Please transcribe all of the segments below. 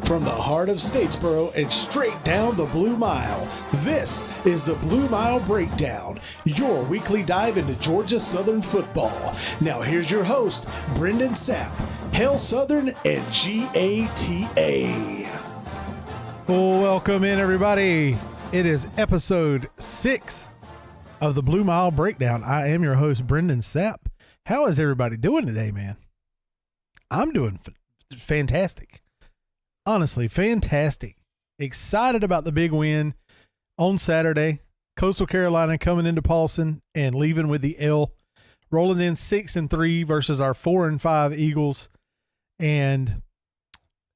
From the heart of Statesboro and straight down the Blue Mile, this is the Blue Mile Breakdown, your weekly dive into Georgia Southern football. Now here's your host, Brendan Sapp, Hail Southern and GATA. Welcome in, everybody. It is episode 6 of the Blue Mile Breakdown. I am your host, Brendan Sapp. How is everybody doing today, man? I'm doing fantastic. Honestly, fantastic. Excited about the big win on Saturday. Coastal Carolina coming into Paulson and leaving with the L, rolling in 6-3 versus our 4-5 Eagles. And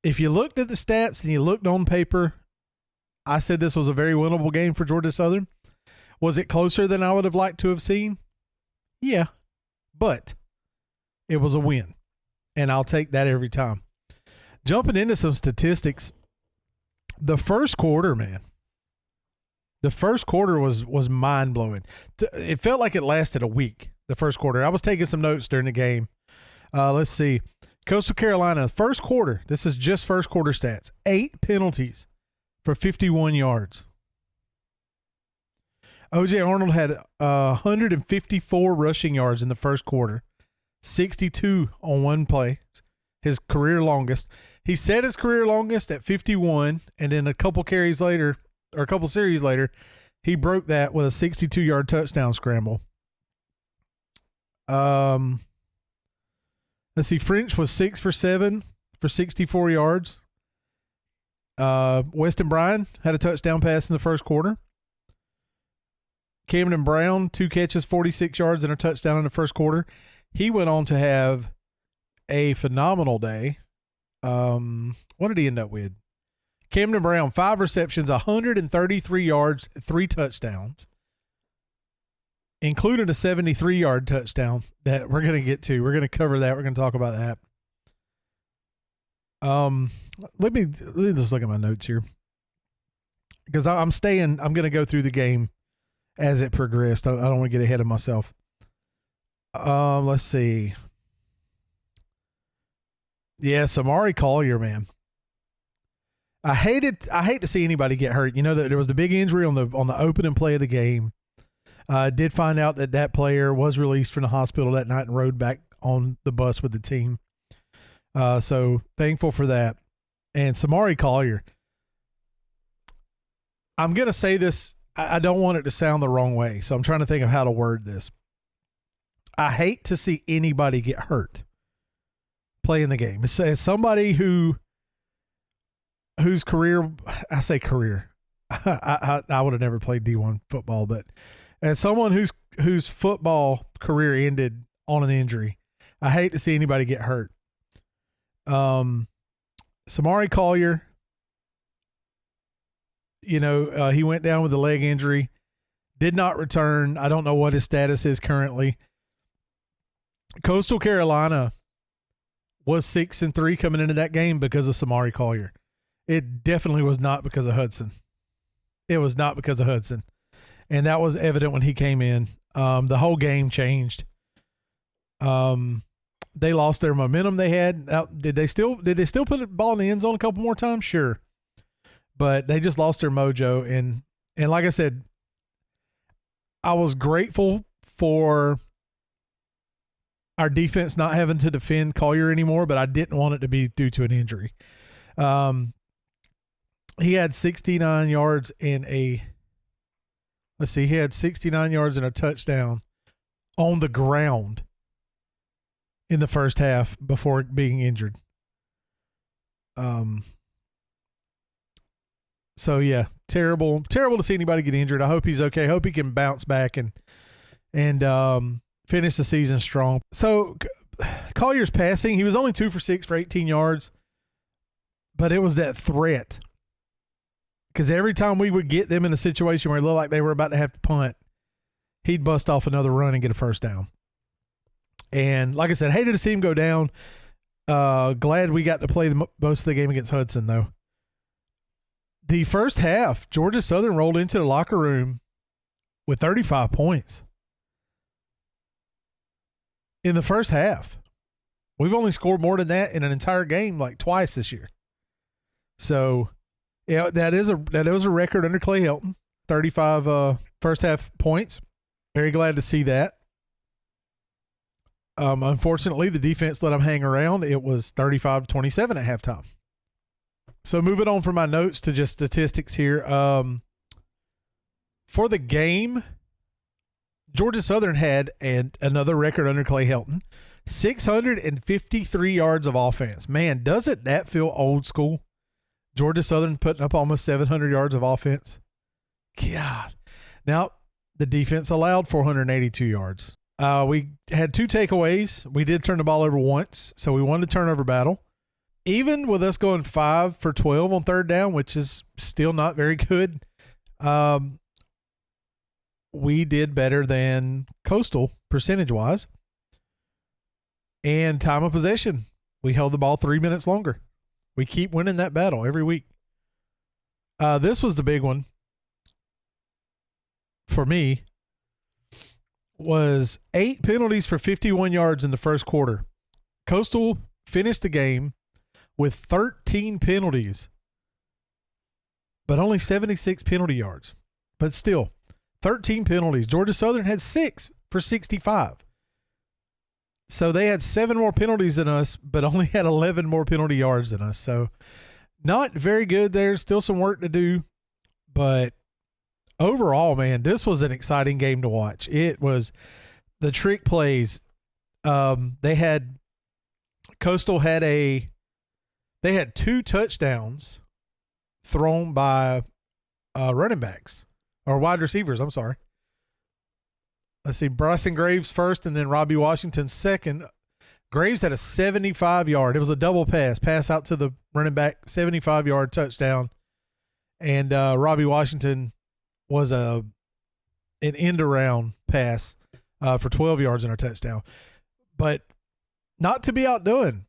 if you looked at the stats and you looked on paper, I said this was a very winnable game for Georgia Southern. Was it closer than I would have liked to have seen? Yeah, but it was a win, and I'll take that every time. Jumping into some statistics, the first quarter, man. The first quarter was mind-blowing. It felt like it lasted a week, the first quarter. I was taking some notes during the game. Let's see. Coastal Carolina, first quarter, this is just first quarter stats, 8 penalties for 51 yards. O.J. Arnold had 154 rushing yards in the first quarter, 62 on one play, his career longest. He set his career longest at 51, and then a couple series later, he broke that with a 62-yard touchdown scramble. Let's see, French was 6 for 7 for 64 yards. Weston Bryan had a touchdown pass in the first quarter. Camden Brown, 2 catches, 46 yards, and a touchdown in the first quarter. He went on to have a phenomenal day. What did he end up with? Camden Brown, 5 receptions, 133 yards, 3 touchdowns, including a 73-yard touchdown that we're going to get to. We're going to cover that. We're going to talk about that. Let me just look at my notes here, because I'm going to go through the game as it progressed. I don't want to get ahead of myself. Let's see. Yeah, Samari Collier, man. I hate to see anybody get hurt. You know that there was the big injury on the opening play of the game. Did find out that player was released from the hospital that night and rode back on the bus with the team. So thankful for that. And Samari Collier, I'm going to say this. I don't want it to sound the wrong way, so I'm trying to think of how to word this. I hate to see anybody get hurt playing the game. As somebody whose career, I say career, I would have never played D1 football, but as someone whose football career ended on an injury, I hate to see anybody get hurt. Samari Collier, he went down with a leg injury, did not return. I don't know what his status is currently. Coastal Carolina was 6-3 coming into that game because of Samari Collier. It definitely was not because of Hudson. It was not because of Hudson. And that was evident when he came in. The whole game changed. They lost their momentum they had. Did they still put the ball in the end zone a couple more times? Sure. But they just lost their mojo. And like I said, I was grateful for our defense not having to defend Collier anymore, but I didn't want it to be due to an injury. He had 69 yards and he had 69 yards and a touchdown on the ground in the first half before being injured. So yeah, terrible to see anybody get injured. I hope he's okay. I hope he can bounce back and finish the season strong. So Collier's passing, he was only 2 for 6 for 18 yards, but it was that threat. Because every time we would get them in a situation where it looked like they were about to have to punt, he'd bust off another run and get a first down. And like I said, hated to see him go down. Glad we got to play most of the game against Hudson, though. The first half, Georgia Southern rolled into the locker room with 35 points. In the first half. We've only scored more than that in an entire game like twice this year. So, yeah, that is a record under Clay Helton. 35 first half points. Very glad to see that. Unfortunately, the defense let them hang around. It was 35-27 at halftime. So moving on from my notes to just statistics here. For the game, Georgia Southern had another record under Clay Helton. 653 yards of offense. Man, doesn't that feel old school? Georgia Southern putting up almost 700 yards of offense. God. Now, the defense allowed 482 yards. We had 2 takeaways. We did turn the ball over once, so we won the turnover battle. Even with us going 5 for 12 on third down, which is still not very good, we did better than Coastal percentage-wise. And time of possession, we held the ball 3 minutes longer. We keep winning that battle every week. This was the big one for me, was 8 penalties for 51 yards in the first quarter. Coastal finished the game with 13 penalties, but only 76 penalty yards. But still, 13 penalties. Georgia Southern had 6 for 65. So they had 7 more penalties than us, but only had 11 more penalty yards than us. So not very good there. Still some work to do. But overall, man, this was an exciting game to watch. It was the trick plays. Coastal had 2 touchdowns thrown by running backs or wide receivers. I'm sorry. Let's see, Bryson Graves first and then Robbie Washington second. Graves had a 75-yard. It was a double pass out to the running back, 75-yard touchdown. And Robbie Washington was an end-around pass for 12 yards and a touchdown. But not to be outdone.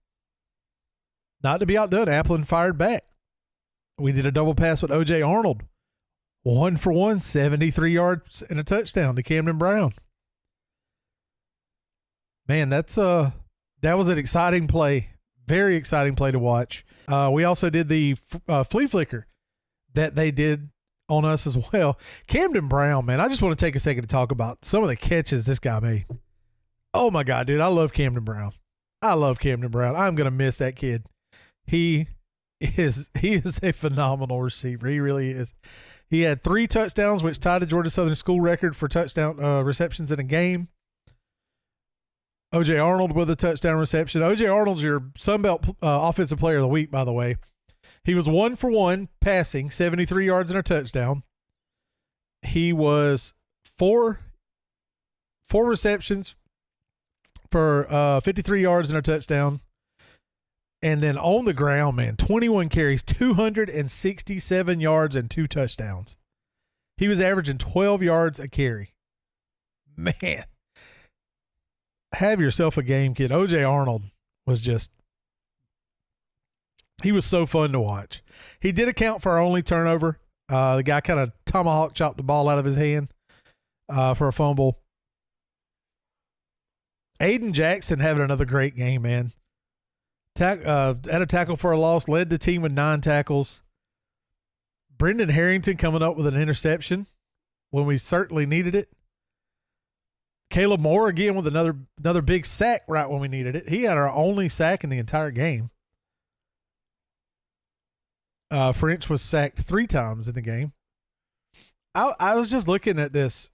Applin fired back. We did a double pass with O.J. Arnold. 1 for 1, 73 yards and a touchdown to Camden Brown. Man, that was an exciting play. Very exciting play to watch. We also did the flea flicker that they did on us as well. Camden Brown, man, I just want to take a second to talk about some of the catches this guy made. Oh, my God, dude, I love Camden Brown. I'm going to miss that kid. He is a phenomenal receiver. He really is. He had 3 touchdowns, which tied the Georgia Southern school record for touchdown receptions in a game. O.J. Arnold with a touchdown reception. O.J. Arnold's your Sunbelt Offensive Player of the Week, by the way. He was 1 for 1 passing, 73 yards and a touchdown. He was 4 receptions for 53 yards and a touchdown. And then on the ground, man, 21 carries, 267 yards, and 2 touchdowns. He was averaging 12 yards a carry. Man, have yourself a game, kid. O.J. Arnold was he was so fun to watch. He did account for our only turnover. The guy kind of tomahawk chopped the ball out of his hand for a fumble. Aiden Jackson having another great game, man. Had a tackle for a loss, led the team with 9 tackles. Brendan Harrington coming up with an interception when we certainly needed it. Caleb Moore again with another big sack right when we needed it. He had our only sack in the entire game. French was sacked 3 times in the game. I was just looking at this.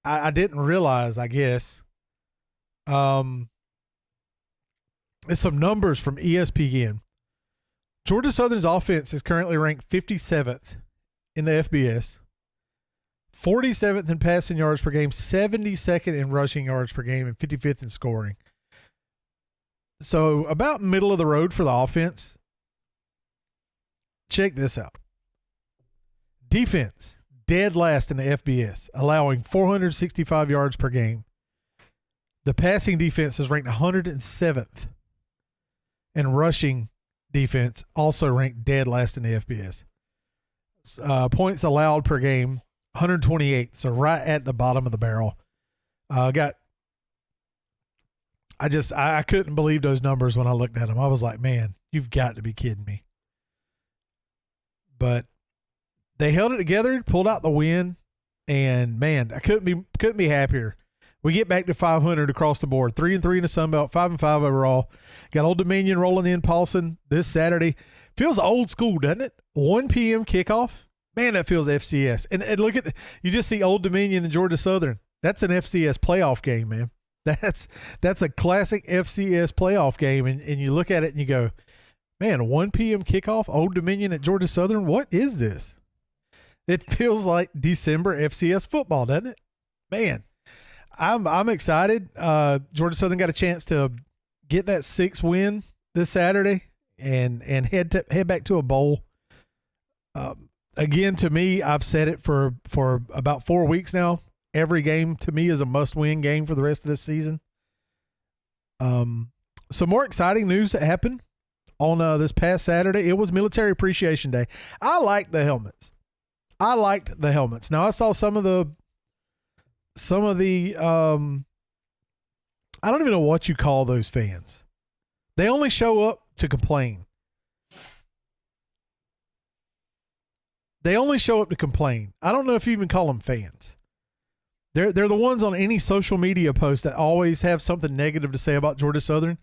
I didn't realize, I guess. It's some numbers from ESPN. Georgia Southern's offense is currently ranked 57th in the FBS, 47th in passing yards per game, 72nd in rushing yards per game, and 55th in scoring. So about middle of the road for the offense. Check this out. Defense, dead last in the FBS, allowing 465 yards per game. The passing defense is ranked 107th. And rushing defense also ranked dead last in the FBS. Points allowed per game, 128. So right at the bottom of the barrel. I couldn't believe those numbers when I looked at them. I was like, man, you've got to be kidding me. but they held it together, pulled out the win, and man, I couldn't be happier. We get back to 500 across the board, 3-3 in the Sun Belt, 5-5 overall. Got Old Dominion rolling in Paulson this Saturday. Feels old school, doesn't it? 1 p.m. kickoff. Man, that feels FCS. And look at you just see Old Dominion and Georgia Southern. That's an FCS playoff game, man. That's a classic FCS playoff game, and you look at it and you go, man, 1 p.m. kickoff, Old Dominion at Georgia Southern. What is this? It feels like December FCS football, doesn't it? Man, I'm excited. Georgia Southern got a chance to get that 6th win this Saturday and head back to a bowl. Again, to me, I've said it for about 4 weeks now. Every game to me is a must-win game for the rest of this season. Some more exciting news that happened on this past Saturday. It was Military Appreciation Day. I liked the helmets. Now I saw some of the I don't even know what you call those fans. They only show up to complain. I don't know if you even call them fans. They're the ones on any social media post that always have something negative to say about Georgia Southern,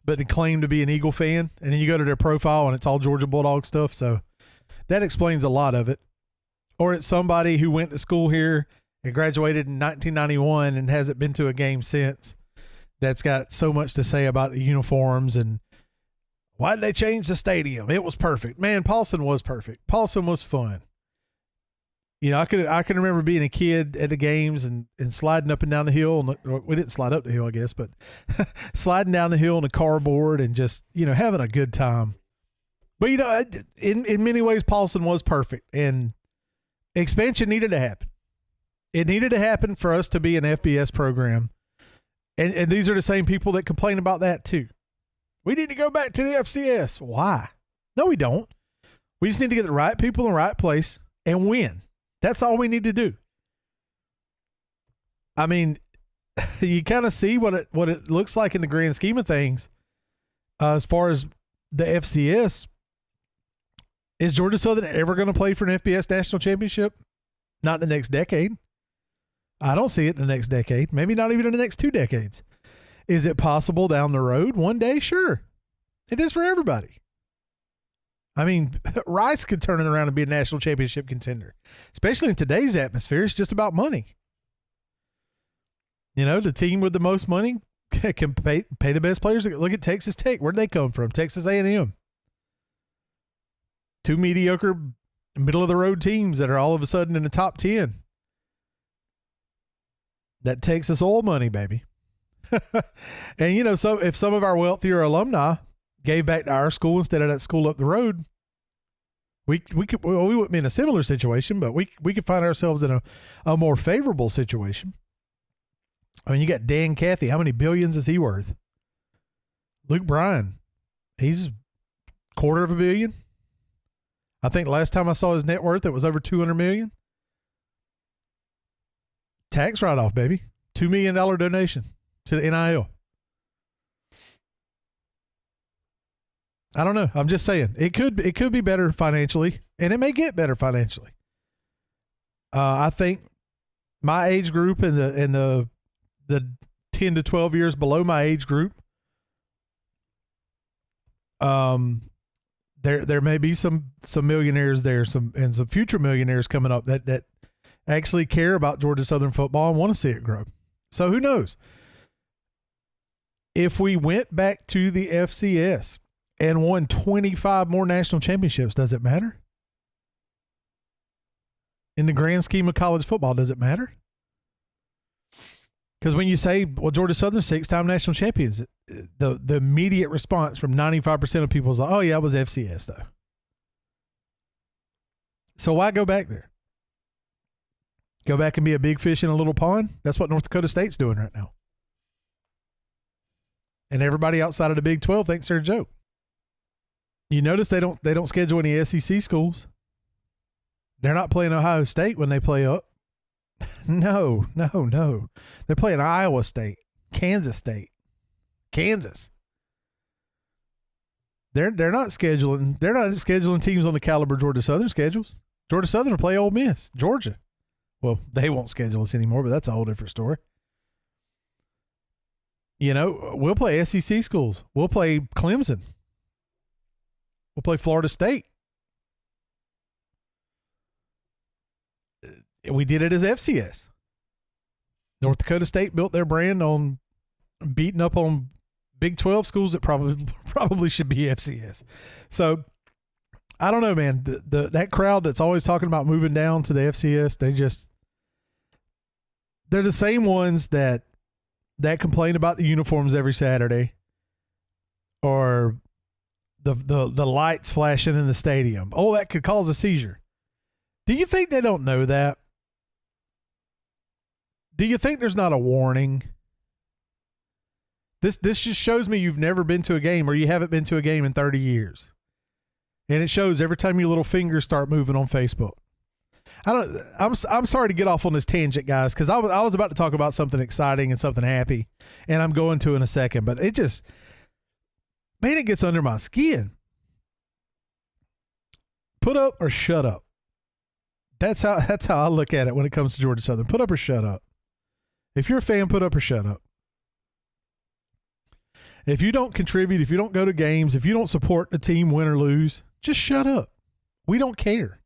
but they claim to be an Eagle fan. And then you go to their profile and it's all Georgia Bulldog stuff. So that explains a lot of it. Or it's somebody who went to school here and graduated in 1991 and hasn't been to a game since, that's got so much to say about the uniforms and why did they change the stadium? It was perfect. Man, Paulson was perfect. Paulson was fun. You know, I can remember being a kid at the games and sliding up and down the hill. We didn't slide up the hill, I guess, but sliding down the hill on a cardboard and just, you know, having a good time. But, you know, in many ways, Paulson was perfect. And expansion needed to happen. It needed to happen for us to be an FBS program. And these are the same people that complain about that too. We need to go back to the FCS. Why? No, we don't. We just need to get the right people in the right place and win. That's all we need to do. I mean, you kind of see what it looks like in the grand scheme of things. As far as the FCS, is Georgia Southern ever going to play for an FBS national championship? Not in the next decade. I don't see it in the next decade. Maybe not even in the next 2 decades. Is it possible down the road one day? Sure. It is for everybody. I mean, Rice could turn it around and be a national championship contender, especially in today's atmosphere. It's just about money. You know, the team with the most money can pay the best players. Look at Texas Tech. Where'd they come from? Texas A&M. 2 mediocre, middle-of-the-road teams that are all of a sudden in the top 10. That Texas oil money, baby. And, you know, so if some of our wealthier alumni gave back to our school instead of that school up the road, we wouldn't be in a similar situation, but we could find ourselves in a more favorable situation. I mean, you got Dan Cathy. How many billions is he worth? Luke Bryan, he's $250 million. I think last time I saw his net worth, it was over $200 million. Tax write-off, baby. $2 million donation to the NIL. I don't know. I'm just saying it could be better financially, and it may get better financially. I think my age group and the 10 to 12 years below my age group, there may be some millionaires there, some future millionaires coming up that actually care about Georgia Southern football and want to see it grow. So who knows? If we went back to the FCS and won 25 more national championships, does it matter? In the grand scheme of college football, does it matter? Because when you say, well, Georgia Southern 6-time national champions, the immediate response from 95% of people is like, oh, yeah, it was FCS, though. So why go back there? Go back and be a big fish in a little pond? That's what North Dakota State's doing right now. And everybody outside of the Big 12 thinks they're a joke. You notice they don't schedule any SEC schools. They're not playing Ohio State when they play up. No. They're playing Iowa State, Kansas State, Kansas. They're not scheduling teams on the caliber Georgia Southern schedules. Georgia Southern will play Ole Miss, Georgia. Well, they won't schedule us anymore, but that's a whole different story. You know, we'll play SEC schools. We'll play Clemson. We'll play Florida State. We did it as FCS. North Dakota State built their brand on beating up on Big 12 schools that probably should be FCS. So I don't know, man. That crowd that's always talking about moving down to the FCS, they're the same ones that complain about the uniforms every Saturday, or the lights flashing in the stadium. Oh, that could cause a seizure. Do you think they don't know that? Do you think there's not a warning? This just shows me you've never been to a game, or you haven't been to a game in 30 years. And it shows every time your little fingers start moving on Facebook. I'm sorry to get off on this tangent, guys, because I was about to talk about something exciting and something happy, and I'm going to in a second, but it just, man, it gets under my skin. Put up or shut up. That's how I look at it when it comes to Georgia Southern. Put up or shut up. If you're a fan, put up or shut up. If you don't contribute, if you don't go to games, if you don't support the team, win or lose, just shut up. We don't care.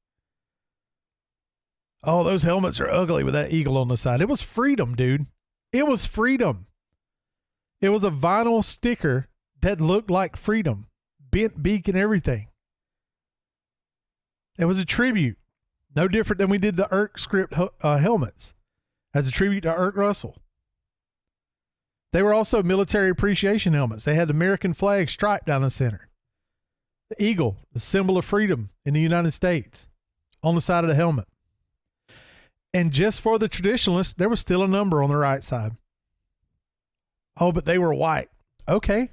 Oh, those helmets are ugly with that eagle on the side. It was freedom, dude. It was freedom. It was a vinyl sticker that looked like freedom. Bent beak and everything. It was a tribute. No different than we did the Irk script helmets. As a tribute to Irk Russell. They were also military appreciation helmets. They had the American flag striped down the center. The eagle, the symbol of freedom in the United States, on the side of the helmet. And just for the traditionalists, there was still a number on the right side. Oh, but they were white. Okay.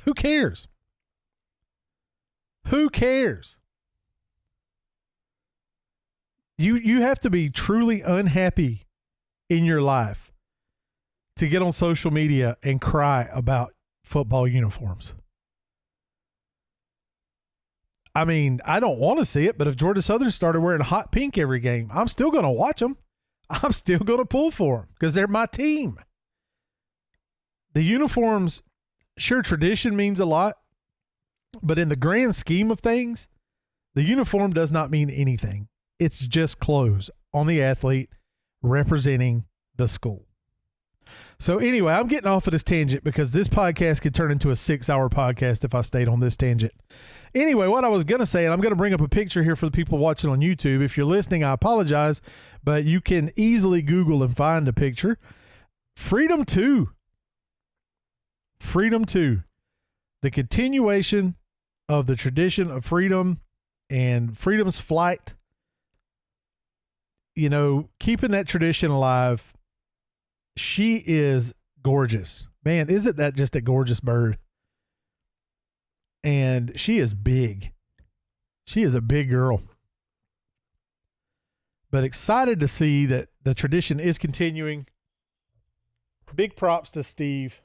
Who cares? Who cares? You have to be truly unhappy in your life to get on social media and cry about football uniforms. I mean, I don't want to see it, but if Georgia Southern started wearing hot pink every game, I'm still going to watch them. I'm still going to pull for them because they're my team. The uniforms, sure, tradition means a lot, but in the grand scheme of things, the uniform does not mean anything. It's just clothes on the athlete representing the school. So anyway, I'm getting off of this tangent because this podcast could turn into a 6-hour podcast if I stayed on this tangent. Anyway, what I was going to say, and I'm going to bring up a picture here for the people watching on YouTube. If you're listening, I apologize, but you can easily Google and find a picture. Freedom 2. Freedom 2. The continuation of the tradition of freedom and freedom's flight. You know, keeping that tradition alive. She is gorgeous. Man, isn't that just a gorgeous bird? And she is big. She is a big girl. But excited to see that the tradition is continuing. Big props to Steve.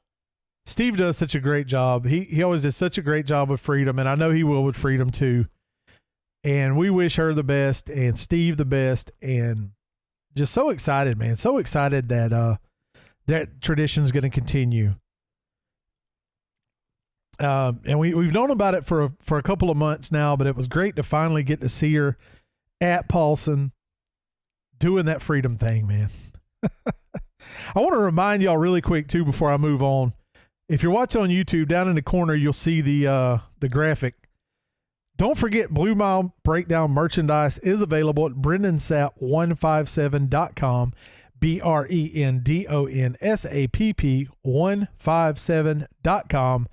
Steve does such a great job. He always does such a great job with freedom, and I know he will with freedom too. And we wish her the best and Steve the best, and just so excited, man. So excited that that tradition is going to continue. And we've known about it for a couple of months now, but it was great to finally get to see her at Paulson doing that freedom thing, man. I want to remind y'all really quick too before I move on. If you're watching on YouTube, down in the corner you'll see the graphic. Don't forget, Blue Mile Breakdown merchandise is available at brendonsap157.com. BRENDONSAPP157.com.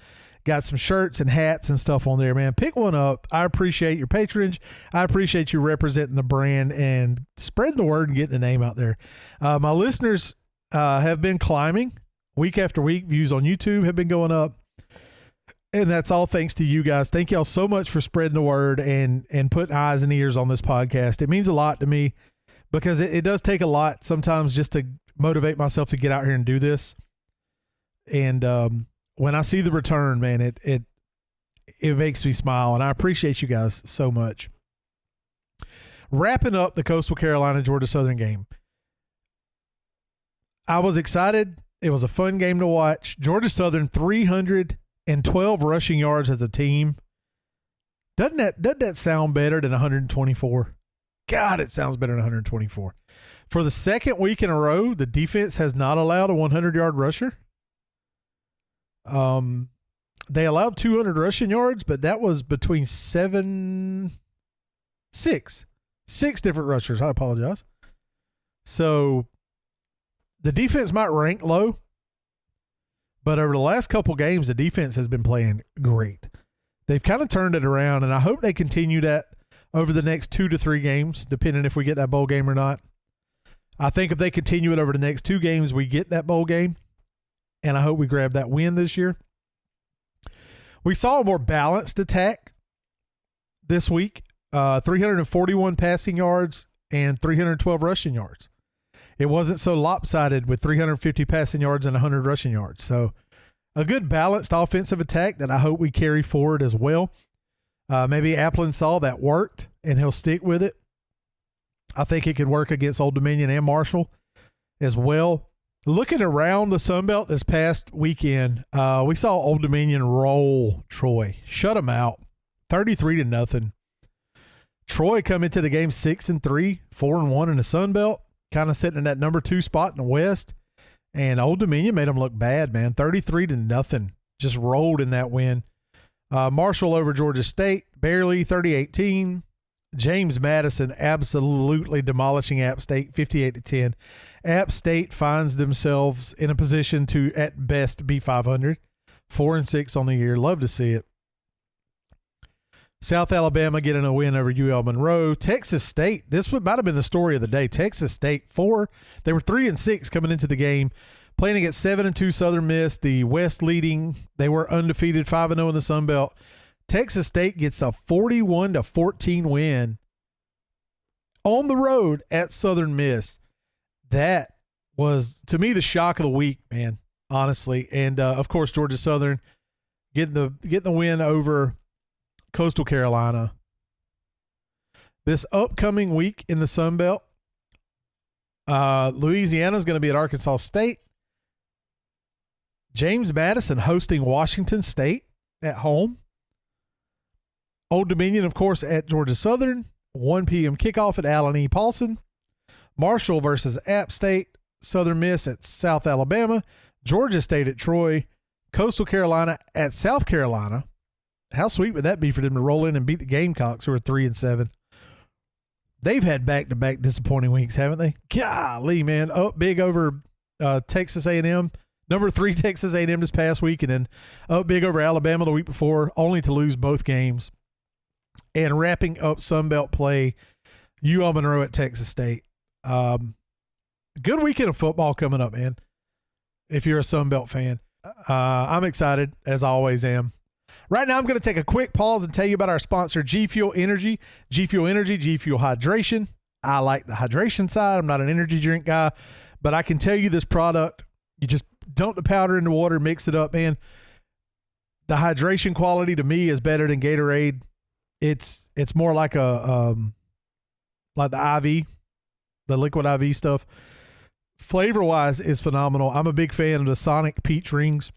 Got some shirts and hats and stuff on there, man. Pick one up. I appreciate your patronage. I appreciate you representing the brand and spreading the word and getting the name out there. My listeners have been climbing week after week. Views on YouTube have been going up. And that's all thanks to you guys. Thank y'all so much for spreading the word and putting eyes and ears on this podcast. It means a lot to me because it does take a lot sometimes just to motivate myself to get out here and do this. And when I see the return, man, it makes me smile, and I appreciate you guys so much. Wrapping up the Coastal Carolina Georgia Southern game, I was excited. It was a fun game to watch. Georgia Southern 312 rushing yards as a team. Doesn't that sound better than 124? God, it sounds better than 124. For the second week in a row, the defense has not allowed a 100-yard rusher. They allowed 200 rushing yards, but that was between six different rushers. I apologize. So the defense might rank low, but over the last couple games, the defense has been playing great. They've kind of turned it around, and I hope they continue that over the next 2 to 3 games, depending if we get that bowl game or not. I think if they continue it over the next 2 games, we get that bowl game, and I hope we grab that win this year. We saw a more balanced attack this week, 341 passing yards and 312 rushing yards. It wasn't so lopsided with 350 passing yards and 100 rushing yards. So a good balanced offensive attack that I hope we carry forward as well. Maybe Applin saw that worked, and he'll stick with it. I think it could work against Old Dominion and Marshall as well. Looking around the Sun Belt this past weekend, we saw Old Dominion roll Troy, shut them out, 33-0. Troy come into the game 6-3, 4-1 in the Sun Belt, kind of sitting in that number 2 spot in the West. And Old Dominion made them look bad, man, 33-0, just rolled in that win. Marshall over Georgia State, barely 30-18. James Madison absolutely demolishing App State 58-10. App State finds themselves in a position to, at best, be 500, 4-6 on the year. Love to see it. South Alabama getting a win over UL Monroe. Texas State, this might have been the story of the day. Texas State, they were 3-6 coming into the game, playing against 7-2 Southern Miss, the West leading. They were undefeated, 5-0 in the Sun Belt. Texas State gets a 41-14 win on the road at Southern Miss. That was, to me, the shock of the week, man, honestly. And, of course, Georgia Southern getting the win over Coastal Carolina. This upcoming week in the Sun Belt, Louisiana is going to be at Arkansas State. James Madison hosting Washington State at home. Old Dominion, of course, at Georgia Southern. 1 p.m. kickoff at Allen E. Paulson. Marshall versus App State. Southern Miss at South Alabama. Georgia State at Troy. Coastal Carolina at South Carolina. How sweet would that be for them to roll in and beat the Gamecocks, who are 3-7? They've had back-to-back disappointing weeks, haven't they? Golly, man. Up big over Texas A&M. Number 3 Texas A&M this past week, and then up big over Alabama the week before, only to lose both games. And wrapping up Sun Belt play, UL Monroe at Texas State. Good weekend of football coming up, man, if you're a Sun Belt fan. I'm excited, as I always am. Right now, I'm going to take a quick pause and tell you about our sponsor, G Fuel Energy. G Fuel Energy, G Fuel Hydration. I like the hydration side. I'm not an energy drink guy, but I can tell you this product, you just dump the powder in the water, mix it up, man. The hydration quality to me is better than Gatorade. It's more like like the IV, the liquid IV stuff. Flavor-wise is phenomenal. I'm a big fan of the Sonic Peach Rings.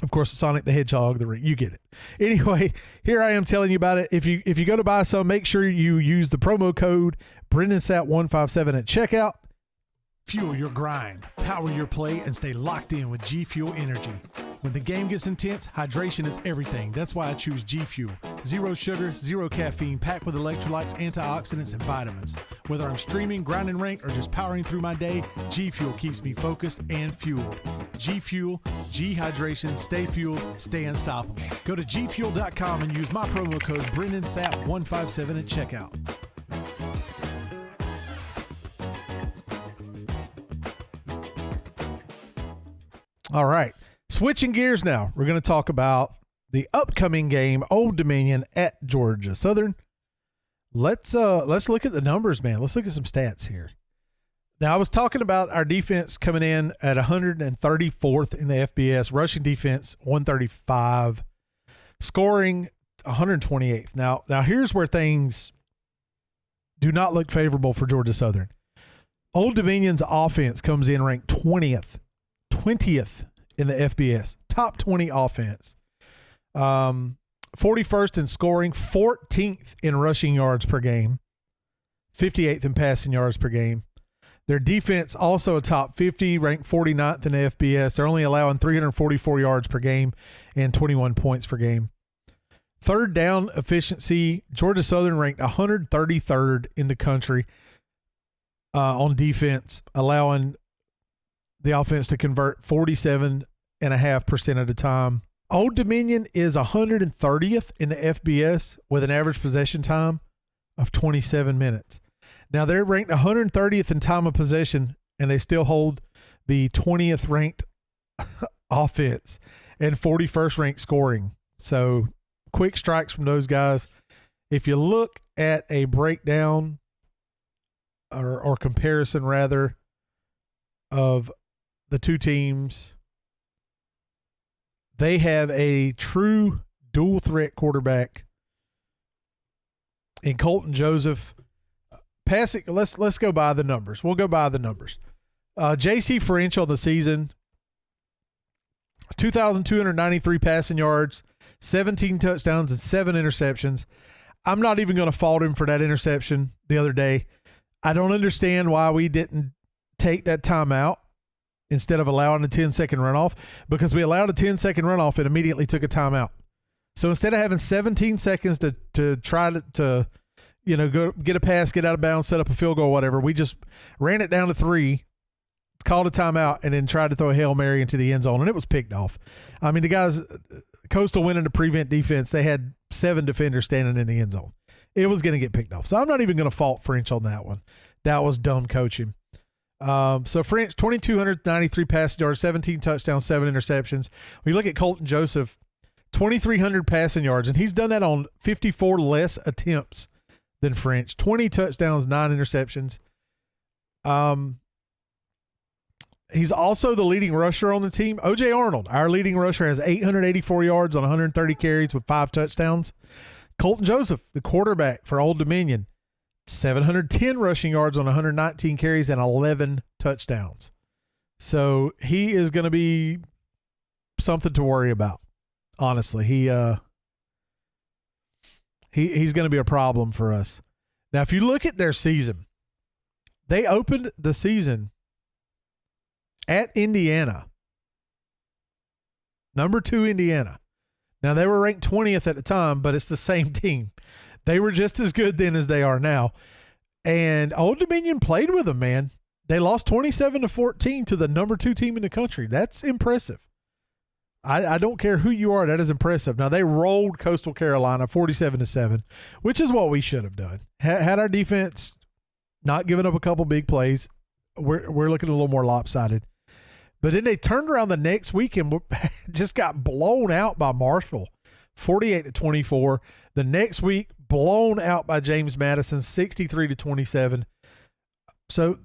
Of course, Sonic the Hedgehog, the ring. You get it. Anyway, here I am telling you about it. If you go to buy some, make sure you use the promo code BrendanSat157 at checkout. Fuel your grind, power your play, and stay locked in with G Fuel Energy. When the game gets intense, hydration is everything. That's why I choose G Fuel. Zero sugar, zero caffeine, packed with electrolytes, antioxidants, and vitamins. Whether I'm streaming, grinding ranked, or just powering through my day, G Fuel keeps me focused and fueled. G Fuel, G Hydration, stay fueled, stay unstoppable. Go to gfuel.com and use my promo code BrendanSat157 at checkout. All right. Switching gears now. We're going to talk about the upcoming game, Old Dominion at Georgia Southern. Let's look at the numbers, man. Let's look at some stats here. Now, I was talking about our defense coming in at 134th in the FBS, rushing defense 135. Scoring 128th. Now here's where things do not look favorable for Georgia Southern. Old Dominion's offense comes in ranked 20th in the FBS. Top 20 offense. 41st in scoring, 14th in rushing yards per game, 58th in passing yards per game. Their defense also a top 50, ranked 49th in the FBS. They're only allowing 344 yards per game and 21 points per game. Third down efficiency, Georgia Southern ranked 133rd in the country on defense, allowing the offense to convert 47.5% of the time. Old Dominion is 130th in the FBS with an average possession time of 27 minutes. Now, they're ranked 130th in time of possession, and they still hold the 20th ranked offense and 41st ranked scoring. So, quick strikes from those guys. If you look at a breakdown or comparison, rather, of the two teams, they have a true dual threat quarterback in Colton Joseph. Passing, let's go by the numbers. We'll go by the numbers. J.C. French on the season, 2,293 passing yards, 17 touchdowns, and 7 interceptions. I'm not even going to fault him for that interception the other day. I don't understand why we didn't take that timeout instead of allowing a 10-second runoff, because we allowed a 10-second runoff and immediately took a timeout. So instead of having 17 seconds to try to go get a pass, get out of bounds, set up a field goal, whatever, we just ran it down to 3, called a timeout, and then tried to throw a Hail Mary into the end zone, and it was picked off. I mean, the guys, Coastal went into prevent defense. They had 7 defenders standing in the end zone. It was going to get picked off. So I'm not even going to fault French on that one. That was dumb coaching. So French, 2,293 passing yards, 17 touchdowns, 7 interceptions. We look at Colton Joseph, 2,300 passing yards, and he's done that on 54 less attempts than French. 20 touchdowns, 9 interceptions. He's also the leading rusher on the team. O.J. Arnold, our leading rusher, has 884 yards on 130 carries with 5 touchdowns. Colton Joseph, the quarterback for Old Dominion, 710 rushing yards on 119 carries and 11 touchdowns. So he is going to be something to worry about. Honestly, he's going to be a problem for us. Now, if you look at their season, they opened the season at Indiana, number 2 Indiana. Now, they were ranked 20th at the time, but it's the same team. They were just as good then as they are now. And Old Dominion played with them, man. They lost 27-14 to the number 2 team in the country. That's impressive. I don't care who you are. That is impressive. Now, they rolled Coastal Carolina 47-7, which is what we should have done. Had our defense not given up a couple big plays, we're looking a little more lopsided. But then they turned around the next week and just got blown out by Marshall, 48-24. The next week, blown out by James Madison, 63-27. So,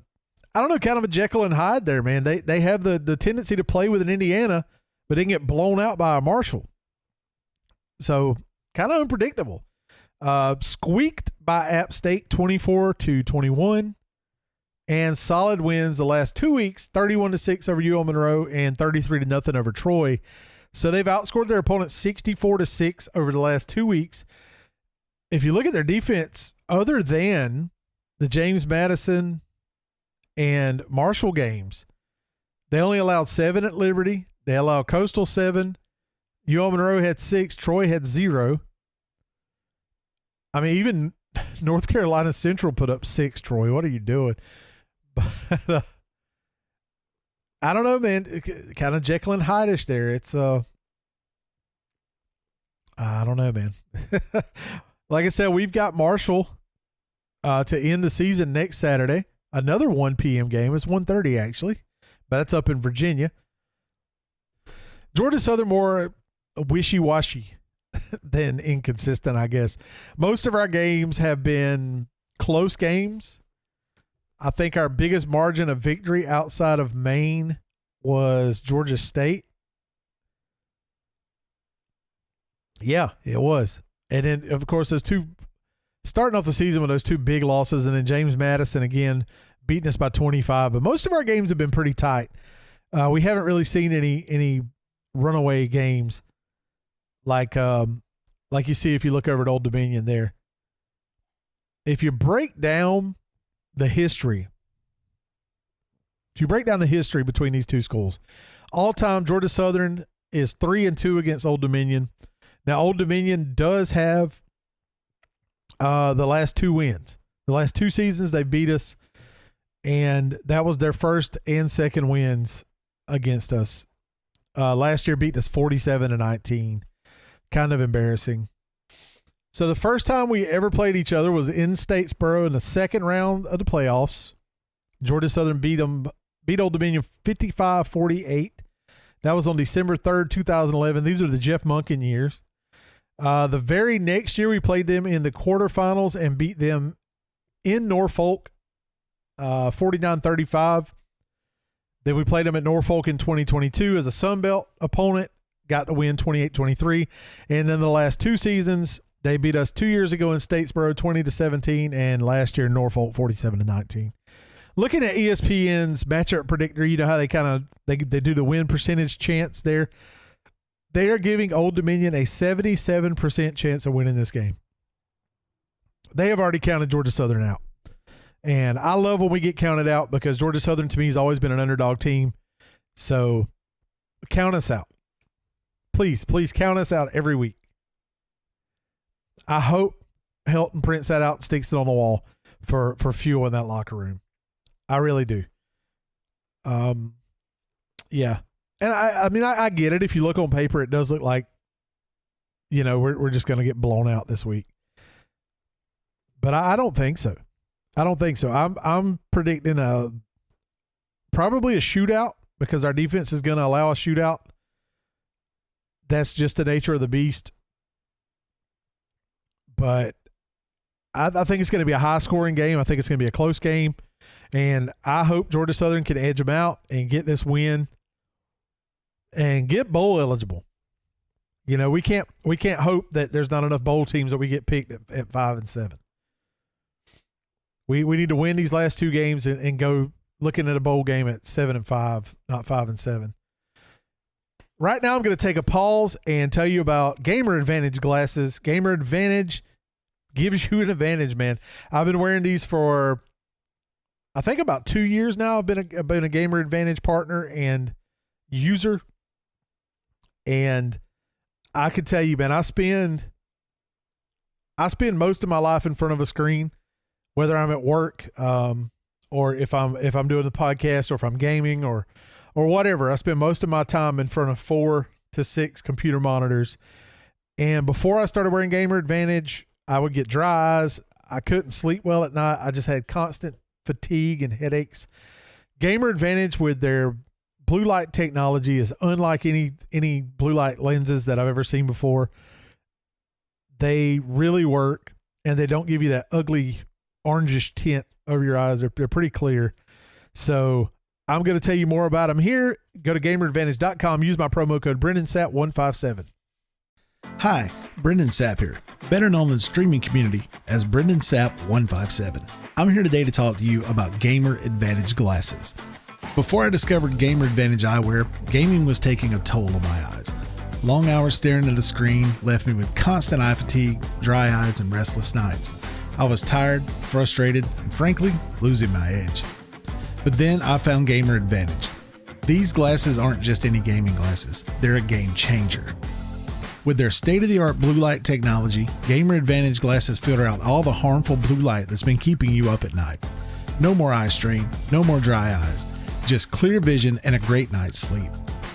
I don't know, kind of a Jekyll and Hyde there, man. They have the tendency to play with an Indiana, but they can get blown out by a Marshall. So, kind of unpredictable. Squeaked by App State, 24-21. And solid wins the last 2 weeks, 31-6 over UL Monroe and 33-0 over Troy. So they've outscored their opponents 64-6 over the last 2 weeks. If you look at their defense, other than the James Madison and Marshall games, they only allowed 7 at Liberty. They allowed Coastal 7. UL Monroe had 6. Troy had 0. I mean, even North Carolina Central put up 6, Troy. What are you doing? But I don't know, man. Kind of Jekyll and Hyde-ish there. It's I don't know, man. Like I said, we've got Marshall to end the season next Saturday. Another 1 p.m. game. It's 1:30 actually, but it's up in Virginia. Georgia Southern more wishy-washy than inconsistent, I guess. Most of our games have been close games. I think our biggest margin of victory outside of Maine was Georgia State. Yeah, it was. And then, of course, starting off the season with those two big losses, and then James Madison again beating us by 25. But most of our games have been pretty tight. We haven't really seen any runaway games like you see if you look over at Old Dominion there. If you break down the history, between these two schools, all-time Georgia Southern is 3-2 against Old Dominion. Now, Old Dominion does have the last two wins. The last two seasons they beat us, and that was their first and second wins against us. Last year beat us 47-19. Kind of embarrassing. So the first time we ever played each other was in Statesboro in the second round of the playoffs. Georgia Southern beat Old Dominion 55-48. That was on December 3rd, 2011. These are the Jeff Monken years. The very next year we played them in the quarterfinals and beat them in Norfolk 49-35. Then we played them at Norfolk in 2022 as a Sun Belt opponent, got the win 28-23. And then the last two seasons, they beat us 2 years ago in Statesboro 20-17 and last year in Norfolk 47-19. Looking at ESPN's matchup predictor, you know how they do the win percentage chance there. They are giving Old Dominion a 77% chance of winning this game. They have already counted Georgia Southern out. And I love when we get counted out because Georgia Southern to me has always been an underdog team. So count us out. Please count us out every week. I hope Helton prints that out and sticks it on the wall for fuel in that locker room. I really do. Yeah. And I mean, I get it. If you look on paper, it does look like, we're just going to get blown out this week. But I don't think so. I'm predicting probably a shootout because our defense is going to allow a shootout. That's just the nature of the beast. But I think it's going to be a high-scoring game. I think it's going to be a close game. And I hope Georgia Southern can edge them out and get this win and get bowl eligible. We can't hope that there's not enough bowl teams that we get picked at 5-7. We need to win these last two games and go looking at a bowl game at 7-5, not 5-7. Right now, I'm going to take a pause and tell you about Gamer Advantage glasses. Gamer Advantage gives you an advantage, man. I've been wearing these for, I think, about 2 years now. I've been a Gamer Advantage partner and user. And I could tell you, man, I spend most of my life in front of a screen, whether I'm at work or if I'm doing the podcast or if I'm gaming or whatever. I spend most of my time in front of 4 to 6 computer monitors. And before I started wearing Gamer Advantage, I would get dry eyes. I couldn't sleep well at night. I just had constant fatigue and headaches. Gamer Advantage with their blue light technology is unlike any blue light lenses that I've ever seen before. They really work, and they don't give you that ugly orangish tint over your eyes. They're pretty clear. So I'm going to tell you more about them here. Go to gameradvantage.com. Use my promo code BrendanSapp157. Hi, Brendan Sapp here, better known in the streaming community as Brendan Sapp157. I'm here today to talk to you about Gamer Advantage glasses. Before I discovered Gamer Advantage eyewear, gaming was taking a toll on my eyes. Long hours staring at a screen left me with constant eye fatigue, dry eyes, and restless nights. I was tired, frustrated, and frankly, losing my edge. But then I found Gamer Advantage. These glasses aren't just any gaming glasses, they're a game changer. With their state-of-the-art blue light technology, Gamer Advantage glasses filter out all the harmful blue light that's been keeping you up at night. No more eye strain, no more dry eyes, just clear vision and a great night's sleep.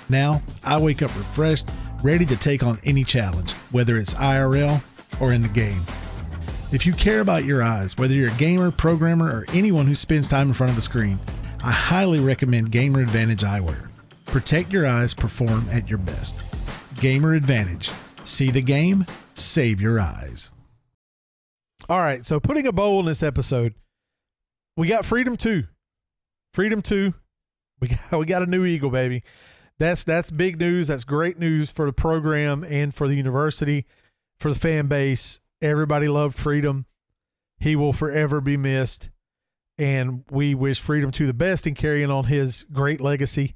Now, I wake up refreshed, ready to take on any challenge, whether it's IRL or in the game. If you care about your eyes, whether you're a gamer, programmer, or anyone who spends time in front of a screen, I highly recommend Gamer Advantage eyewear. Protect your eyes, perform at your best. Gamer Advantage. See the game, save your eyes. All right, so putting a bow on this episode, we got Freedom 2. Freedom 2. We got a new Eagle, baby. That's big news. That's great news for the program and for the university, for the fan base. Everybody loved Freedom. He will forever be missed, and we wish Freedom to the best in carrying on his great legacy.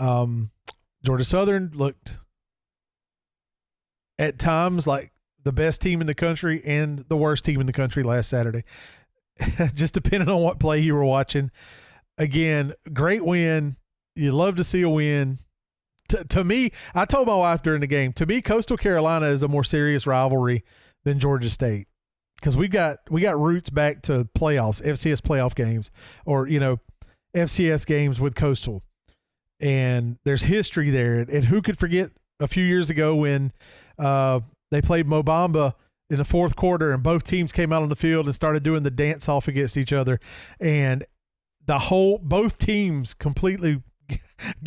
Georgia Southern looked at times like the best team in the country and the worst team in the country last Saturday, just depending on what play you were watching. Again, great win. You love to see a win. To me, I told my wife during the game, to me, Coastal Carolina is a more serious rivalry than Georgia State, because we got roots back to playoffs, FCS playoff games, or FCS games with Coastal, and there's history there. And who could forget a few years ago when they played Mobamba in the fourth quarter, and both teams came out on the field and started doing the dance off against each other, and both teams completely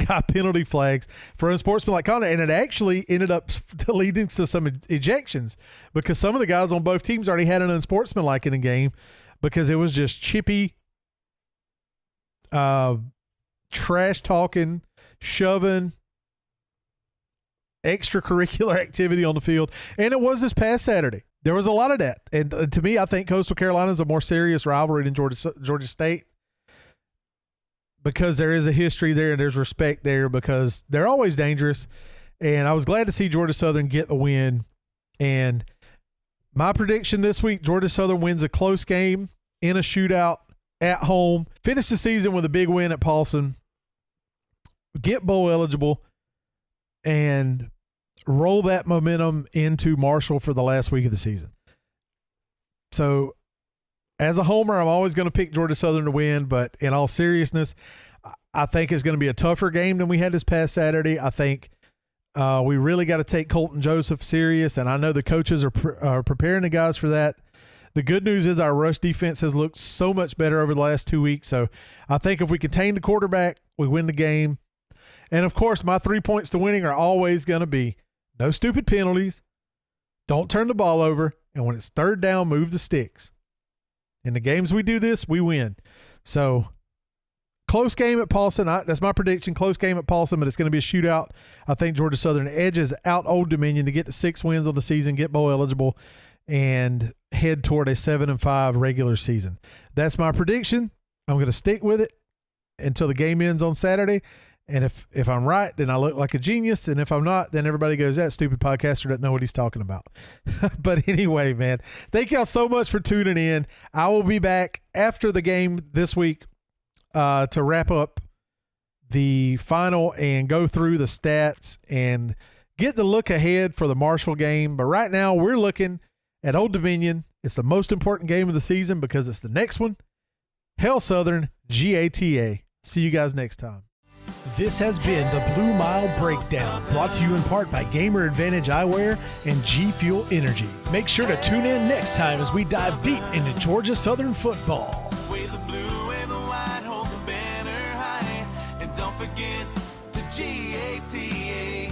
got penalty flags for unsportsmanlike conduct, and it actually ended up leading to some ejections because some of the guys on both teams already had an unsportsmanlike in the game because it was just chippy, trash talking, shoving, extracurricular activity on the field. And it was this past Saturday. There was a lot of that. And to me, I think Coastal Carolina is a more serious rivalry than Georgia State, because there is a history there and there's respect there, because they're always dangerous. And I was glad to see Georgia Southern get the win. And my prediction this week, Georgia Southern wins a close game in a shootout at home, finish the season with a big win at Paulson, get bowl eligible, and roll that momentum into Marshall for the last week of the season. So as a homer, I'm always going to pick Georgia Southern to win, but in all seriousness, I think it's going to be a tougher game than we had this past Saturday. I think we really got to take Colton Joseph serious, and I know the coaches are preparing the guys for that. The good news is our rush defense has looked so much better over the last 2 weeks, so I think if we contain the quarterback, we win the game. And, of course, my 3 points to winning are always going to be no stupid penalties, don't turn the ball over, and when it's third down, move the sticks. In the games we do this, we win. So, close game at Paulson. That's my prediction. Close game at Paulson, but it's going to be a shootout. I think Georgia Southern edges out Old Dominion to get to 6 wins on the season, get bowl eligible, and head toward a 7-5 regular season. That's my prediction. I'm going to stick with it until the game ends on Saturday. And if I'm right, then I look like a genius. And if I'm not, then everybody goes, that stupid podcaster doesn't know what he's talking about. But anyway, man, thank y'all so much for tuning in. I will be back after the game this week to wrap up the final and go through the stats and get the look ahead for the Marshall game. But right now we're looking at Old Dominion. It's the most important game of the season because it's the next one. Hell Southern, GATA. See you guys next time. This has been the Blue Mile Breakdown, brought to you in part by Gamer Advantage Eyewear and G Fuel Energy. Make sure to tune in next time as we dive deep into Georgia Southern football. Wave the blue, wave the white, hold the banner high, and don't forget to GATA.